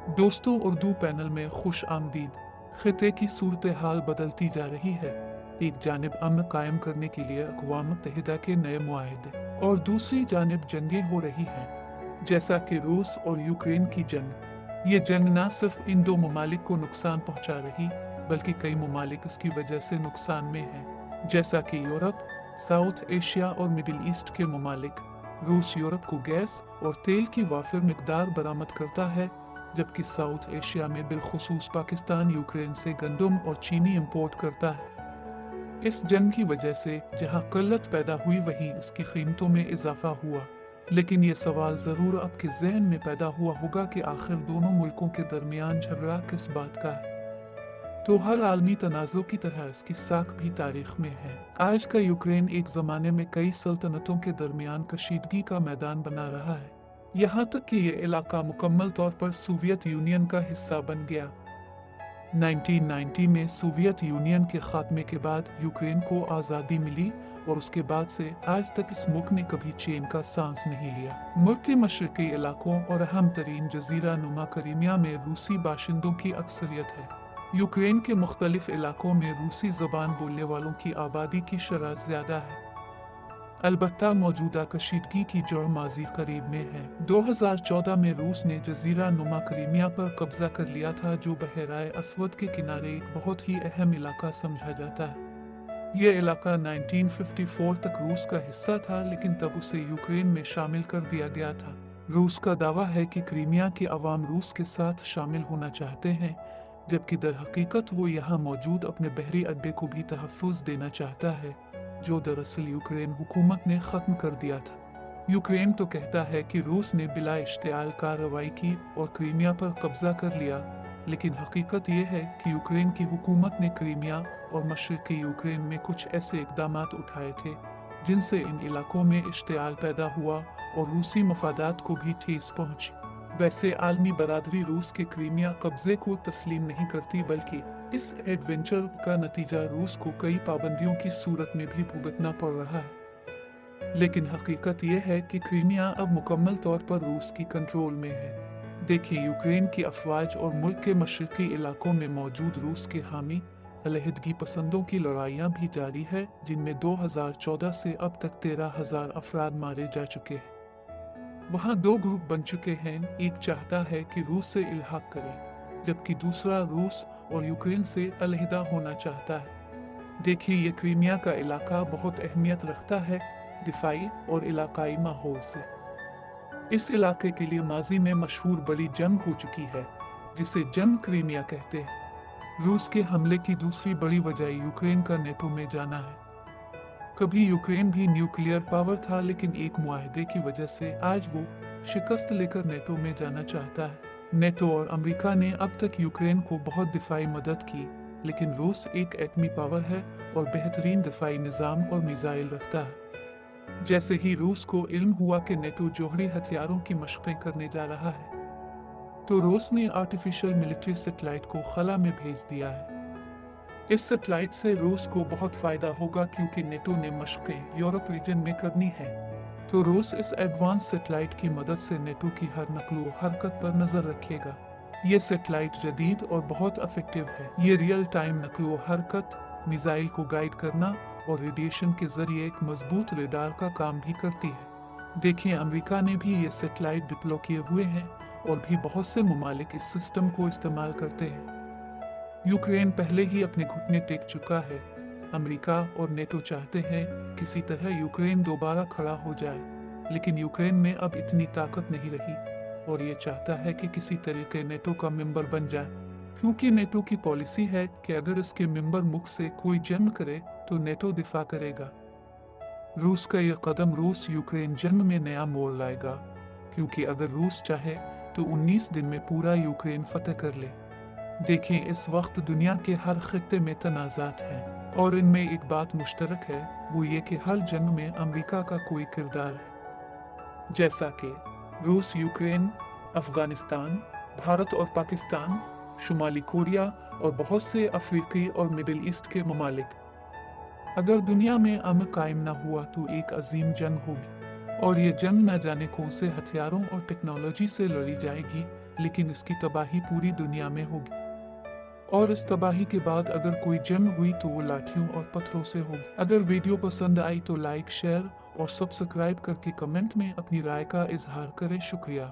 दोस्तों, उर्दू पैनल में खुश आमदीद। खिते की सूरत हाल बदलती जा रही है। एक जानिब अमन कायम करने के लिए अक़वाम मुत्तहिदा के नए मुआहदे और दूसरी जानिब जंगें हो रही हैं, जैसा कि रूस और यूक्रेन की जंग। ये जंग न सिर्फ इन दो ममालिक को नुकसान पहुंचा रही, बल्कि कई ममालिक इसकी वजह से नुकसान में हैं, जैसा कि यूरोप, साउथ एशिया और मिडिल ईस्ट के ममालिक। रूस यूरोप को गैस और तेल की वाफिर मिकदार बरामद करता है, जबकि साउथ एशिया में बिलखुसूस पाकिस्तान यूक्रेन से गंदम और चीनी इंपोर्ट करता है। इस जंग की वजह से जहां किल्लत पैदा हुई, वहीं इसकी कीमतों में इजाफा हुआ। लेकिन ये सवाल ज़रूर आपके जहन में पैदा हुआ होगा कि आखिर दोनों मुल्कों के दरमियान झगड़ा किस बात का है। तो हर आलमी तनाज़ुर की तरह इसकी साख भी तारीख में है। आज का यूक्रेन एक ज़माने में कई सल्तनतों के दरमियान कशीदगी का मैदान बना रहा है, यहाँ तक कि ये इलाका मुकम्मल तौर पर सोवियत यूनियन का हिस्सा बन गया। 1990 में सोवियत यूनियन के खात्मे के बाद यूक्रेन को आज़ादी मिली और उसके बाद से आज तक इस मुल्क ने कभी चैन का सांस नहीं लिया। मुल्क के मशरकी इलाकों और अहम तरीन जजीरा नुमा क्रीमिया में रूसी बाशिंदों की अक्सरियत है। यूक्रेन के मुख्तलिफ इलाकों में रूसी ज़बान बोलने वालों की आबादी की शरह ज़्यादा है। अलबत्ता मौजूदा कशीदगी की जड़ माजी करीब में है। 2014 में रूस ने जजीरा नुमा क्रीमिया पर कब्जा कर लिया था, जो बहराए असवद के किनारे एक बहुत ही अहम इलाका समझा जाता है। यह इलाका 1954 तक रूस का हिस्सा था, लेकिन तब उसे यूक्रेन में शामिल कर दिया गया था। रूस का दावा है कि क्रीमिया की अवाम रूस के साथ शामिल होना चाहते हैं, जबकि दर हकीकत वो यहाँ मौजूद अपने बहरी अड्डे को भी तहफ़्फ़ुज़ देना चाहता है, जो दरअसल यूक्रेन हुकूमत ने ख़त्म कर दिया था। यूक्रेन तो कहता है कि रूस ने बिला इश्तियाल कार्रवाई की और क्रीमिया पर कब्जा कर लिया, लेकिन हकीकत ये है कि यूक्रेन की हुकूमत ने क्रीमिया और मशरक़ी यूक्रेन में कुछ ऐसे इक़दामात उठाए थे जिनसे इन इलाकों में इश्तियाल पैदा हुआ और रूसी मफादात को भी ठेस पहुंची। वैसे आलमी बरादरी रूस के क्रीमिया कब्जे को तस्लीम नहीं करती, बल्कि इस एडवेंचर का नतीजा रूस को कई पाबंदियों की सूरत में भी भुगतना पड़ रहा है। लेकिन हकीकत यह है कि क्रीमिया अब मुकम्मल तौर पर रूस की कंट्रोल में है। देखिए, यूक्रेन की अफवाज और मुल्क के मशरकी इलाकों में मौजूद रूस के हामी अलहदगी पसंदों की लड़ाइयाँ भी जारी है, जिनमें 2014 से अब तक 13,000 अफराद मारे जा चुके हैं। वहाँ दो ग्रुप बन चुके हैं, एक चाहता है कि रूस से इल्हाक करे, जबकि दूसरा रूस और यूक्रेन से अलहदा होना चाहता है। देखिए, ये क्रीमिया का इलाका बहुत अहमियत रखता है दिफाई और इलाकाई माहौल से। इस इलाके के लिए माजी में मशहूर बड़ी जंग हो चुकी है, जिसे जंग क्रीमिया कहते हैं। रूस के हमले की दूसरी बड़ी वजह यूक्रेन का नेटो में जाना है। कभी यूक्रेन भी न्यूक्लियर पावर था, लेकिन एक मुआहदे की वजह से आज वो शिकस्त लेकर नेटो में जाना चाहता है। नेटो और अमेरिका ने अब तक यूक्रेन को बहुत दिफाई मदद की, लेकिन रूस एक एटमी पावर है और बेहतरीन दिफाई निज़ाम और मिसाइल रखता है। जैसे ही रूस को इल्म हुआ कि नेटो जोहरी हथियारों की मशक़ें करने जा रहा है, तो रूस ने आर्टिफिशियल मिलिट्री सैटेलाइट को खला में भेज दिया है। इस सैटेलाइट से रूस को बहुत फ़ायदा होगा, क्योंकि नेटो ने मशक़ें यूरोप रीजन में करनी है, तो रूस इस एडवांस सैटेलाइट की मदद से नेटो की हर नकलो हरकत पर नज़र रखेगा। ये सैटेलाइट जदीद और बहुत इफेक्टिव है। ये रियल टाइम नकलो हरकत, मिसाइल को गाइड करना और रेडिएशन के जरिए एक मजबूत रेडार का काम भी करती है। देखिए, अमेरिका ने भी ये सैटेलाइट डिप्लॉय किए हुए हैं और भी बहुत से ममालिक इस सिस्टम को इस्तेमाल करते हैं। यूक्रेन पहले ही अपने घुटने टेक चुका है। अमेरिका और नेटो चाहते हैं किसी तरह यूक्रेन दोबारा खड़ा हो जाए, लेकिन यूक्रेन में अब इतनी ताकत नहीं रही और ये चाहता है कि किसी तरीके नेटो का मेंबर बन जाए, क्योंकि नेटो की पॉलिसी है कि अगर इसके मेंबर मुल्क से कोई जंग करे तो नेटो दिफा करेगा। रूस का यह कदम रूस यूक्रेन जंग में नया मोड़ लाएगा, क्योंकि अगर रूस चाहे तो 19 दिन में पूरा यूक्रेन फतेह कर ले। देखिए, इस वक्त दुनिया के हर खित्ते में तनाज़ात हैं और इनमें एक बात मुश्तरक है, वो ये कि हर जंग में अमेरिका का कोई किरदार है। जैसा कि रूस, यूक्रेन, अफगानिस्तान, भारत और पाकिस्तान, शुमाली कोरिया और बहुत से अफ्रीकी और मिडिल ईस्ट के ममालिक। अगर दुनिया में अमन कायम न हुआ तो एक अजीम जंग होगी, और ये जंग न जाने कौन से हथियारों और टेक्नोलॉजी से लड़ी जाएगी, लेकिन इसकी तबाही पूरी दुनिया में होगी। और इस तबाही के बाद अगर कोई जंग हुई तो वो लाठियों और पत्थरों से होगी। अगर वीडियो पसंद आई तो लाइक, शेयर और सब्सक्राइब करके कमेंट में अपनी राय का इजहार करें। शुक्रिया।